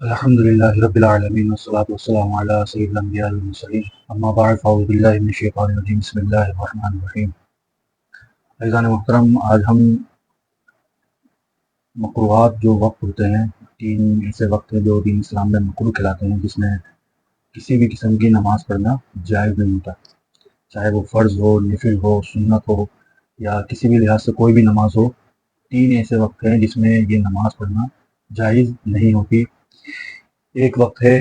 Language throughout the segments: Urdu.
الحمد للہ رب العالمین والصلاة والسلام علی سید الانبیاء والمرسلین اما بعد فاعوذ باللہ من الشیطان الرجیم بسم اللہ الرحمن الرحیم۔ عزیزان محترم، آج ہم مکروہات جو وقت ہوتے ہیں، تین ایسے وقت ہیں جو دین اسلام میں مکروہ کہلاتے ہیں، جس میں کسی بھی قسم کی نماز پڑھنا جائز نہیں ہوتا، چاہے وہ فرض ہو، نفل ہو، سنت ہو، یا کسی بھی لحاظ سے کوئی بھی نماز ہو۔ تین ایسے وقت ہیں جس میں یہ نماز پڑھنا جائز نہیں ہوتی۔ ایک وقت ہے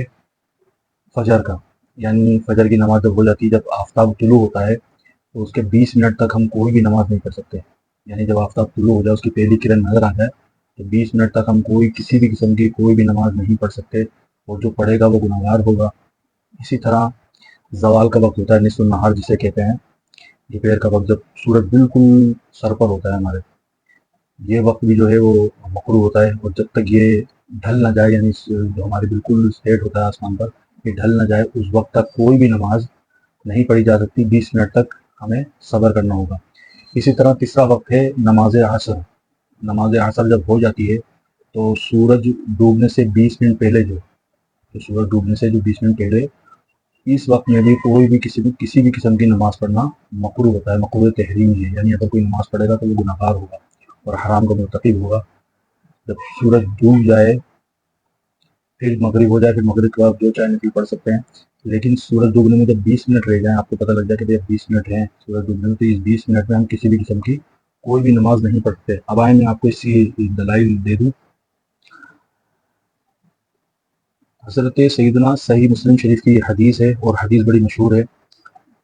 فجر کا، یعنی فجر کی نماز جب ہو جاتی ہے، جب آفتاب طلوع ہوتا ہے تو اس کے 20 منٹ تک ہم کوئی بھی نماز نہیں پڑھ سکتے۔ یعنی جب آفتاب طلوع ہو جائے، اس کی پہلی کرن نظر آ جائے تو 20 منٹ تک ہم کسی بھی قسم کی کوئی بھی نماز نہیں پڑھ سکتے، اور جو پڑھے گا وہ گناہگار ہوگا۔ اسی طرح زوال کا وقت ہوتا ہے، نصف النہار جسے کہتے ہیں، دوپہر کا وقت، جب سورج بالکل سر پر ہوتا ہے ہمارے، یہ وقت بھی جو ہے وہ مکروہ ہوتا ہے، اور جب تک یہ ڈھل نہ جائے، یعنی جو ہمارے بالکل سیٹ ہوتا ہے آسمان پر، یہ ڈھل نہ جائے، اس وقت تک کوئی بھی نماز نہیں پڑھی جا سکتی۔ 20 منٹ تک ہمیں صبر کرنا ہوگا۔ اسی طرح تیسرا وقت ہے نماز عصر۔ نماز عصر جب ہو جاتی ہے تو سورج ڈوبنے سے 20 منٹ پہلے سورج ڈوبنے سے جو 20 منٹ پہلے، اس وقت میں بھی کوئی بھی کسی بھی قسم کی نماز پڑھنا مکروہ ہوتا ہے، مکروہ تحریمی ہے، یعنی اگر کوئی نماز پڑھے گا تو وہ گناہگار ہوگا اور حرام کا مرتکب ہوگا۔ جب سورج ڈوب جائے، پھر مغرب ہو جائے، پھر مغرب کے بعد جو چاہے نفل پڑھ سکتے ہیں، لیکن سورج ڈوبنے میں جب 20 منٹ رہ جائیں، آپ کو پتہ لگ جائے کہ 20 منٹ ہیں سورج ڈوبنے میں، تو اس 20 منٹ میں ہم کسی بھی قسم کی کوئی بھی نماز نہیں پڑھتے۔ اب آئیں میں آپ کو اس کی دلائل دے دوں۔ حضرت سیدنا صحیح مسلم شریف کی حدیث ہے، اور حدیث بڑی مشہور ہے۔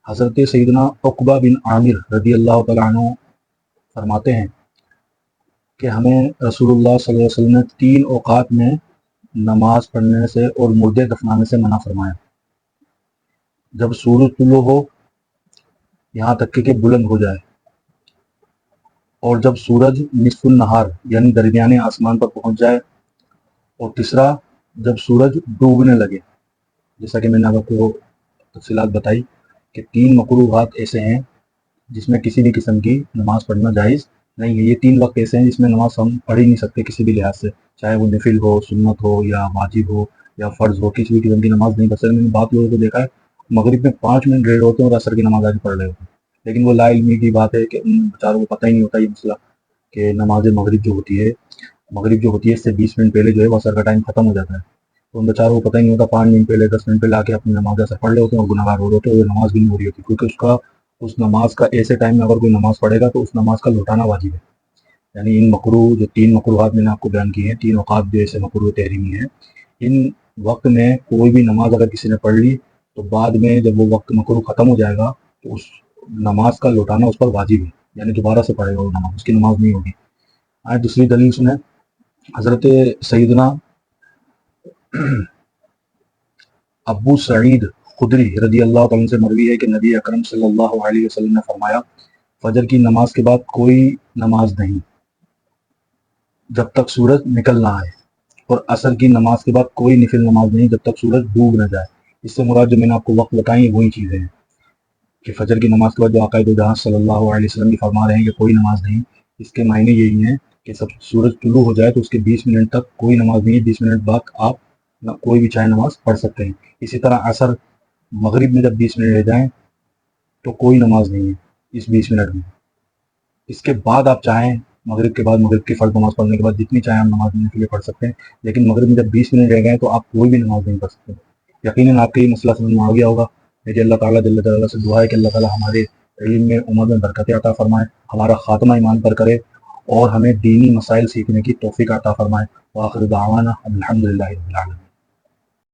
حضرت سیدنا عقبہ بن عامر رضی اللہ تعالیٰ عنہ فرماتے ہیں کہ ہمیں رسول اللہ صلی اللہ علیہ وسلم نے 3 اوقات میں نماز پڑھنے سے اور مردے دفنانے سے منع فرمایا: جب سورج طلوع ہو یہاں تک کہ بلند ہو جائے، اور جب سورج نصف النہار یعنی درمیانے آسمان پر پہنچ جائے، اور تیسرا جب سورج ڈوبنے لگے۔ جیسا کہ میں نے آپ کو تفصیلات بتائی کہ 3 مکروہات ایسے ہیں جس میں کسی بھی قسم کی نماز پڑھنا جائز نہیں ہے۔ یہ 3 وقت ایسے ہیں جس میں نماز ہم پڑھ ہی نہیں سکتے کسی بھی لحاظ سے، چاہے وہ نفل ہو، سنت ہو، یا واجب ہو، یا فرض ہو، کسی بھی قسم کی نماز نہیں پڑھ سکتے۔ میں نے بات لوگوں کو دیکھا ہے، مغرب میں 5 منٹ ریڈ ہوتے ہیں اور عصر کی نماز آج پڑھ رہے ہوتے ہیں، لیکن وہ لا علمی کی بات ہے کہ ان بیچاروں کو پتہ ہی نہیں ہوتا یہ مسئلہ کہ نماز مغرب جو ہوتی ہے اس سے 20 منٹ پہلے جو ہے وہ عصر کا ٹائم ختم ہو جاتا ہے۔ تو ان بیچاروں کو پتہ ہی نہیں ہوتا، 5 منٹ پہلے، 10 منٹ پہلے آ کے اپنی نماز عصر پڑھ رہے ہوتے ہیں اور گناہگار ہو رہے ہوتے ہیں، اور نماز بھی نہیں ہو رہی ہوتی، کیونکہ اس نماز کا ایسے ٹائم میں اگر کوئی نماز پڑھے گا تو اس نماز کا لوٹانا واجب ہے۔ یعنی ان مکروہ جو 3 مکروہات میں نے آپ کو بیان کی ہیں، 3 اوقات جو ایسے مکروہ تحریمی ہیں، ان وقت میں کوئی بھی نماز اگر کسی نے پڑھ لی تو بعد میں جب وہ وقت مکروہ ختم ہو جائے گا تو اس نماز کا لوٹانا اس پر واجب ہے، یعنی دوبارہ سے پڑھے گا وہ نماز، اس کی نماز نہیں ہوگی۔ آج دوسری دلیل سنیں۔ حضرت سیدنا ابو سعید خدری رضی اللہ تعالیٰ سے مروی ہے کہ نبی اکرم صلی اللہ علیہ وسلم نے فرمایا: فجر کی نماز کے بعد کوئی نماز نہیں جب تک سورج نکل نہ آئے، اور عصر کی نماز کے بعد کوئی نفل نماز نہیں جب تک سورج ڈوب نہ جائے۔ اس سے مراد جو میں نے آپ کو وقت بتائی ہیں وہی چیزیں ہیں کہ فجر کی نماز کے بعد جو آقائد جہاں صلی اللہ علیہ وسلم کی فرما رہے ہیں کہ کوئی نماز نہیں، اس کے معنی یہی ہیں کہ سب سورج طلوع ہو جائے تو اس کے 20 منٹ تک کوئی نماز نہیں ہے، 20 منٹ بعد آپ کوئی بھی چاہے نماز پڑھ سکتے ہیں۔ اسی طرح عصر مغرب میں جب 20 منٹ رہ جائیں تو کوئی نماز نہیں ہے اس 20 منٹ میں۔ اس کے بعد آپ چاہیں مغرب کے بعد، مغرب کی فرض نماز پڑھنے کے بعد جتنی چاہیں آپ نماز کے لیے پڑھ سکتے ہیں، لیکن مغرب میں جب 20 منٹ رہ گئے تو آپ کوئی بھی نماز نہیں پڑھ سکتے۔ یقیناً آپ کا یہ مسئلہ سمجھ میں آ گیا ہوگا۔ میری اللہ تعالیٰ جل جلالہ سے دعا ہے کہ اللہ تعالیٰ ہمارے علم میں، عمر میں برکت عطا فرمائے، ہمارا خاتمہ ایمان پر کرے، اور ہمیں دینی مسائل سیکھنے کی توفیق عطا فرمائے۔ وآخر دعوانا الحمدللہ رب العالمین۔